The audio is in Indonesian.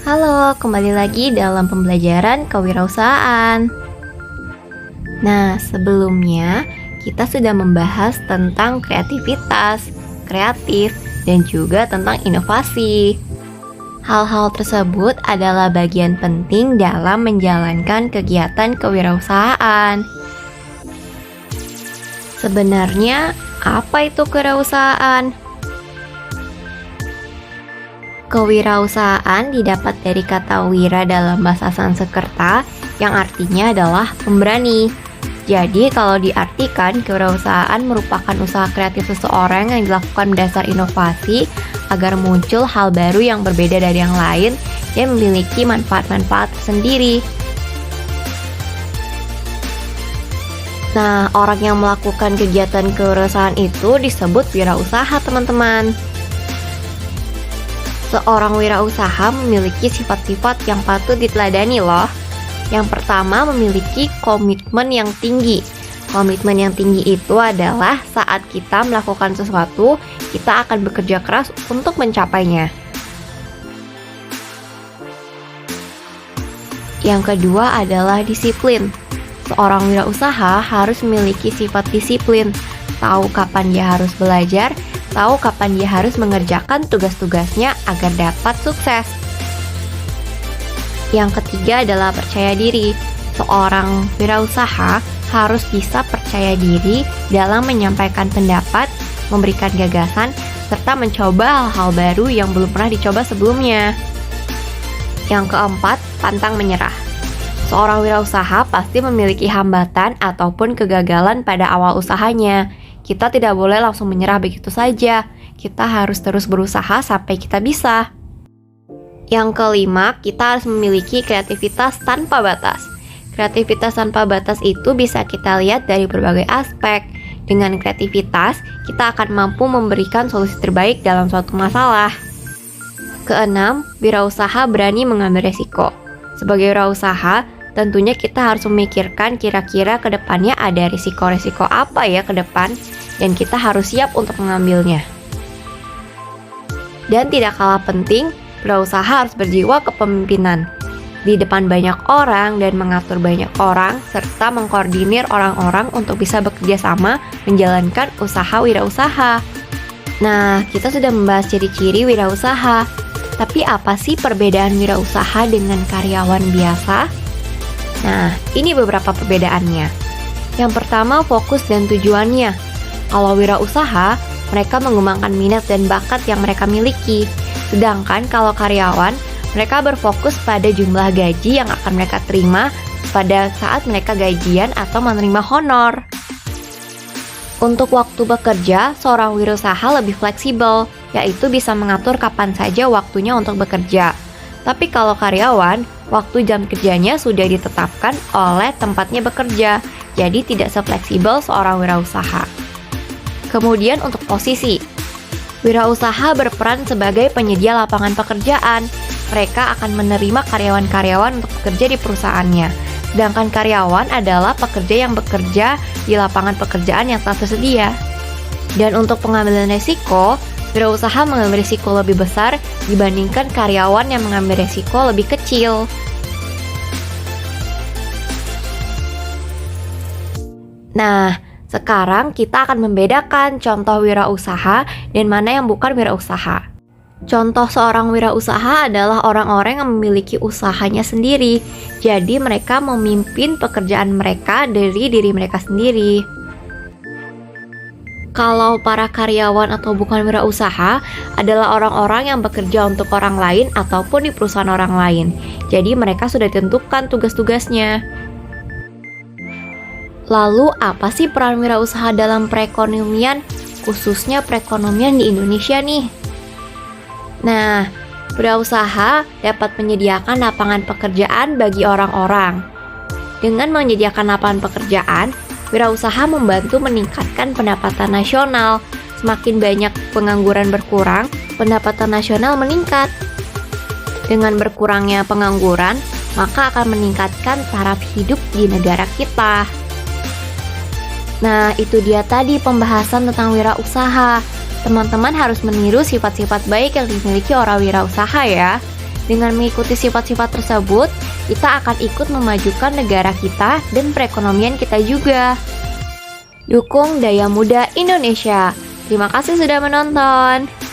Halo, kembali lagi dalam pembelajaran kewirausahaan. Nah, sebelumnya kita sudah membahas tentang kreativitas, kreatif, dan juga tentang inovasi. Hal-hal tersebut adalah bagian penting dalam menjalankan kegiatan kewirausahaan. Sebenarnya, apa itu kewirausahaan? Kewirausahaan didapat dari kata wira dalam bahasa Sanskerta yang artinya adalah pemberani. Jadi kalau diartikan, kewirausahaan merupakan usaha kreatif seseorang yang dilakukan berdasar inovasi agar muncul hal baru yang berbeda dari yang lain dan memiliki manfaat-manfaat tersendiri. Nah, orang yang melakukan kegiatan kewirausahaan itu disebut wirausaha, teman-teman. Seorang wirausaha memiliki sifat-sifat yang patut diteladani loh. Yang pertama, memiliki komitmen yang tinggi. Komitmen yang tinggi itu adalah saat kita melakukan sesuatu, kita akan bekerja keras untuk mencapainya. Yang kedua adalah disiplin. Seorang wirausaha harus memiliki sifat disiplin, tahu kapan dia harus belajar, tahu kapan dia harus mengerjakan tugas-tugasnya agar dapat sukses. Yang ketiga adalah percaya diri. Seorang wirausaha harus bisa percaya diri dalam menyampaikan pendapat, memberikan gagasan, serta mencoba hal-hal baru yang belum pernah dicoba sebelumnya. Yang keempat, pantang menyerah. Seorang wirausaha pasti memiliki hambatan ataupun kegagalan pada awal usahanya. Kita tidak boleh langsung menyerah begitu saja. Kita harus terus berusaha sampai kita bisa. Yang kelima, kita harus memiliki kreativitas tanpa batas. Kreativitas tanpa batas itu bisa kita lihat dari berbagai aspek. Dengan kreativitas, kita akan mampu memberikan solusi terbaik dalam suatu masalah. Keenam, wirausaha berani mengambil resiko. Sebagai wirausaha, tentunya kita harus memikirkan kira-kira ke depannya ada risiko-risiko apa ya ke depan, dan kita harus siap untuk mengambilnya. Dan tidak kalah penting, wirausaha harus berjiwa kepemimpinan. Di depan banyak orang dan mengatur banyak orang, serta mengkoordinir orang-orang untuk bisa bekerja sama menjalankan usaha wirausaha. Nah, kita sudah membahas ciri-ciri wirausaha. Tapi apa sih perbedaan wirausaha dengan karyawan biasa? Nah, ini beberapa perbedaannya. Yang pertama, fokus dan tujuannya. Kalau wirausaha, mereka mengembangkan minat dan bakat yang mereka miliki. Sedangkan kalau karyawan, mereka berfokus pada jumlah gaji yang akan mereka terima pada saat mereka gajian atau menerima honor. Untuk waktu bekerja, seorang wirausaha lebih fleksibel, yaitu bisa mengatur kapan saja waktunya untuk bekerja. Tapi kalau karyawan, waktu jam kerjanya sudah ditetapkan oleh tempatnya bekerja, jadi tidak sefleksibel seorang wirausaha. Kemudian untuk posisi, wirausaha berperan sebagai penyedia lapangan pekerjaan. Mereka akan menerima karyawan-karyawan untuk bekerja di perusahaannya. Sedangkan karyawan adalah pekerja yang bekerja di lapangan pekerjaan yang telah tersedia. Dan untuk pengambilan risiko, wirausaha mengambil risiko lebih besar dibandingkan karyawan yang mengambil risiko lebih kecil. Nah, sekarang kita akan membedakan contoh wirausaha dan mana yang bukan wirausaha. Contoh seorang wirausaha adalah orang-orang yang memiliki usahanya sendiri. Jadi mereka memimpin pekerjaan mereka dari diri mereka sendiri. Kalau para karyawan atau bukan wirausaha adalah orang-orang yang bekerja untuk orang lain ataupun di perusahaan orang lain. Jadi mereka sudah ditentukan tugas-tugasnya. Lalu apa sih peran wirausaha dalam perekonomian, khususnya perekonomian di Indonesia nih? Nah, wirausaha dapat menyediakan lapangan pekerjaan bagi orang-orang. Dengan menyediakan lapangan pekerjaan, wirausaha membantu meningkatkan pendapatan nasional. Semakin banyak pengangguran berkurang, pendapatan nasional meningkat. Dengan berkurangnya pengangguran, maka akan meningkatkan taraf hidup di negara kita. Nah, itu dia tadi pembahasan tentang wirausaha. Teman-teman harus meniru sifat-sifat baik yang dimiliki orang wirausaha ya. Dengan mengikuti sifat-sifat tersebut, kita akan ikut memajukan negara kita dan perekonomian kita juga. Dukung Daya Muda Indonesia. Terima kasih sudah menonton.